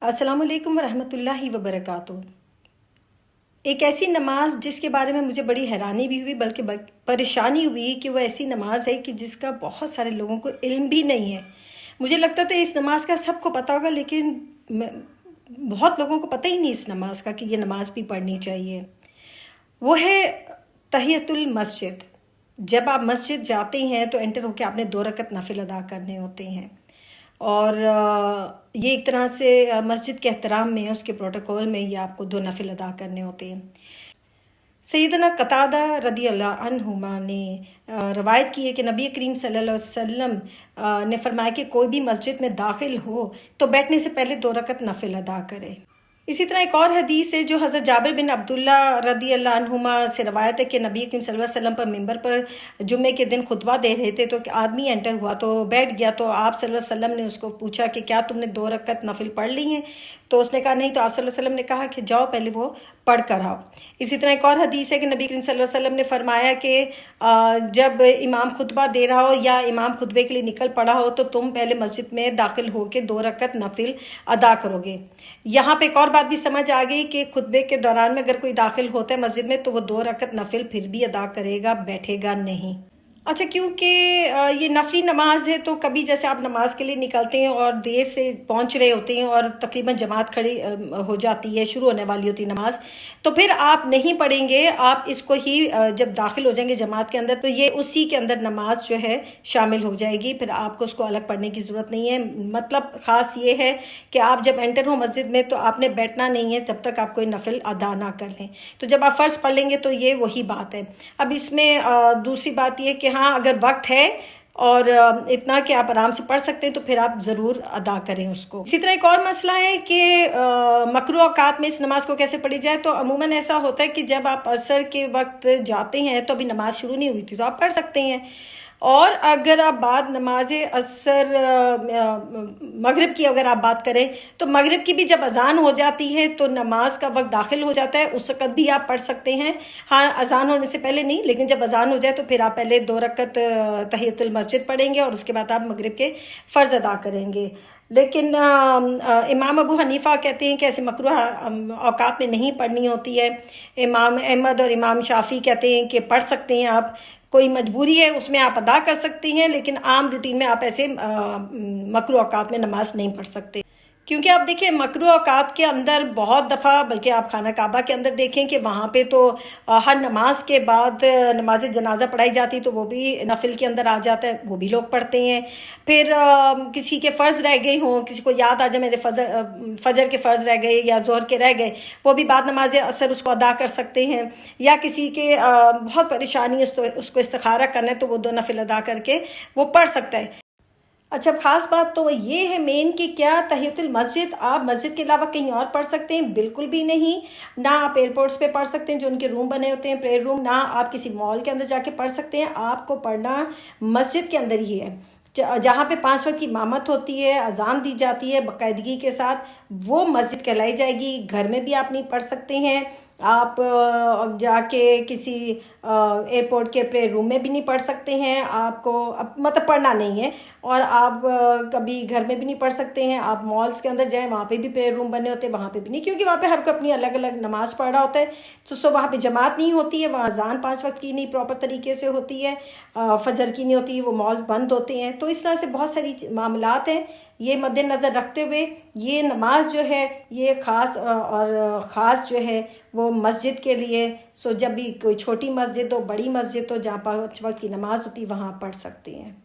अस्सलाम वालेकुम वरहमतुल्लाहि वबरकातुहू। एक ऐसी नमाज जिसके बारे में मुझे बड़ी हैरानी भी हुई बल्कि परेशानी हुई कि वो ऐसी नमाज है कि जिसका बहुत सारे लोगों को इल्म भी नहीं है। मुझे लगता था इस नमाज का सबको पता होगा, लेकिन बहुत लोगों को पता ही नहीं इस नमाज का कि ये नमाज भी पढ़नी चाहिए। वो है तहियतुल मस्जिद। जब आप मस्जिद जाते हैं तो एंटर होकर आपने 2 रकत नफिल अदा करने होते हैं, और ये एक तरह से मस्जिद के एहतराम में, उसके प्रोटोकॉल में ये आपको 2 नफिल अदा करने होते हैं। सैयदना कतादा रदी अल्लाह अन्हुमा ने रवायत की है कि नबी करीम सल्लल्लाहु अलैहि वसल्लम ने फरमाया कि कोई भी मस्जिद में दाखिल हो तो बैठने से पहले 2 रकत नफिल अदा करे। इसी तरह एक और हदीस है जो हज़रत जाबिर बिन अब्दुल्ला रदी अल्लाह अन्हुमा से रवायत है कि नबी करीम सल्लल्लाहु अलैहि वसल्लम पर मिंबर पर जुम्मे के दिन खुतबा दे रहे थे तो एक आदमी एंटर हुआ, तो बैठ गया। तो आप सल्लल्लाहु अलैहि वसल्लम ने उसको पूछा कि क्या तुमने 2 रकत नफिल पढ़ ली हैं? तो उसने कहा नहीं। तो आप सल्लल्लाहु अलैहि वसल्लम ने कहा कि जाओ पहले वो पढ़ कर आओ। इसी तरह एक और हदीस है कि नबी करीम सल्लल्लाहु अलैहि वसल्लम ने फरमाया कि जब इमाम खुतबा दे रहा हो या इमाम खुतबे के लिए निकल पड़ा हो तो तुम पहले मस्जिद में दाखिल होकर 2 रकत नफिल अदा करोगे। यहाँ पे एक और बात भी समझ आ गई कि खुतबे के दौरान में अगर कोई दाखिल होता है मस्जिद में तो वो 2 रकत नफिल फिर भी अदा करेगा, बैठेगा नहीं। अच्छा, क्योंकि ये नफली नमाज है तो कभी जैसे आप नमाज के लिए निकलते हैं और देर से पहुंच रहे होते हैं और तकरीबन जमात खड़ी हो जाती है, शुरू होने वाली होती है नमाज, तो फिर आप नहीं पढ़ेंगे। आप इसको ही जब दाखिल हो जाएंगे जमात के अंदर तो ये उसी के अंदर नमाज जो है शामिल हो जाएगी, फिर आपको उसको अलग पढ़ने की ज़रूरत नहीं है। मतलब ख़ास ये है कि आप जब एंटर हो मस्जिद में तो आपने बैठना नहीं है जब तक आप कोई नफिल अदा ना कर लें। तो जब आप फ़र्ज़ पढ़ लेंगे तो ये वही बात है। अब इसमें दूसरी बात ये कि हाँ, अगर वक्त है और इतना कि आप आराम से पढ़ सकते हैं तो फिर आप ज़रूर अदा करें उसको। इसी तरह एक और मसला है कि मकरूह औकात में इस नमाज को कैसे पढ़ी जाए। तो अमूमन ऐसा होता है कि जब आप असर के वक्त जाते हैं तो अभी नमाज शुरू नहीं हुई थी तो आप पढ़ सकते हैं, और अगर आप बाद नमाज असर मगरिब की अगर आप बात करें तो मगरिब की भी जब अजान हो जाती है तो नमाज का वक्त दाखिल हो जाता है, उस वक्त भी आप पढ़ सकते हैं। हाँ, अजान होने से पहले नहीं, लेकिन जब अजान हो जाए तो फिर आप पहले 2 रकत तहियतुल मस्जिद पढ़ेंगे और उसके बाद आप मगरिब के फ़र्ज़ अदा करेंगे। लेकिन इमाम अबू हनीफ़ा कहते हैं कि ऐसे मकरूह औकात में नहीं पढ़नी होती है। इमाम अहमद और इमाम शाफ़ी कहते हैं कि पढ़ सकते हैं आप, कोई मजबूरी है उसमें आप अदा कर सकती हैं, लेकिन आम रूटीन में आप ऐसे मकरूह औकात में नमाज नहीं पढ़ सकते। क्योंकि आप देखिए मकरूह औकात के अंदर बहुत दफ़ा, बल्कि आप खाना काबा के अंदर देखें कि वहाँ पे तो हर नमाज के बाद नमाज जनाजा पढ़ाई जाती तो वो भी नफिल के अंदर आ जाता है, वो भी लोग पढ़ते हैं। फिर किसी के फ़र्ज़ रह गए हों, किसी को याद आ जाए मेरे फजर के फ़र्ज़ रह गए या ज़ोहर के रह गए, वो भी बाद नमाज असर उसको अदा कर सकते हैं। या किसी के बहुत परेशानी है उसको इस्तिखारा करना है तो वो 2 नफिल अदा करके वो पढ़ सकता है। अच्छा, ख़ास बात तो ये है मेन कि क्या तहियतुल मस्जिद आप मस्जिद के अलावा कहीं और पढ़ सकते हैं? बिल्कुल भी नहीं। ना आप एयरपोर्ट्स पे पढ़ सकते हैं जो उनके रूम बने होते हैं, प्रेयर रूम, ना आप किसी मॉल के अंदर जाके पढ़ सकते हैं। आपको पढ़ना मस्जिद के अंदर ही है, जहाँ पे 5 वक्त की इमामत होती है, अजान दी जाती है बाकायदगी के साथ, वो मस्जिद कहलाई जाएगी। घर में भी आप नहीं पढ़ सकते हैं, आप जाके किसी एयरपोर्ट के प्रेयर रूम में भी नहीं पढ़ सकते हैं। आपको मतलब पढ़ना नहीं है, और आप कभी घर में भी नहीं पढ़ सकते हैं। आप मॉल्स के अंदर जाएं, वहाँ पे भी प्रेयर रूम बने होते हैं, वहाँ पे भी नहीं, क्योंकि वहाँ पे हर कोई अपनी अलग अलग नमाज़ पढ़ रहा होता है। तो वहाँ पे जमात नहीं होती है, वहाँ अजान 5 वक्त की नहीं प्रॉपर तरीके से होती है, फजर की नहीं होती, वो मॉल्स बंद होते हैं। तो इस तरह से बहुत सारी मामलात हैं। ये मद्देनज़र रखते हुए ये नमाज जो है ये ख़ास और ख़ास जो है वो मस्जिद के लिए। सो जब भी कोई छोटी मस्जिद हो, बड़ी मस्जिद हो, जहाँ 5 वक्त की नमाज होती है वहाँ पढ़ सकते हैं।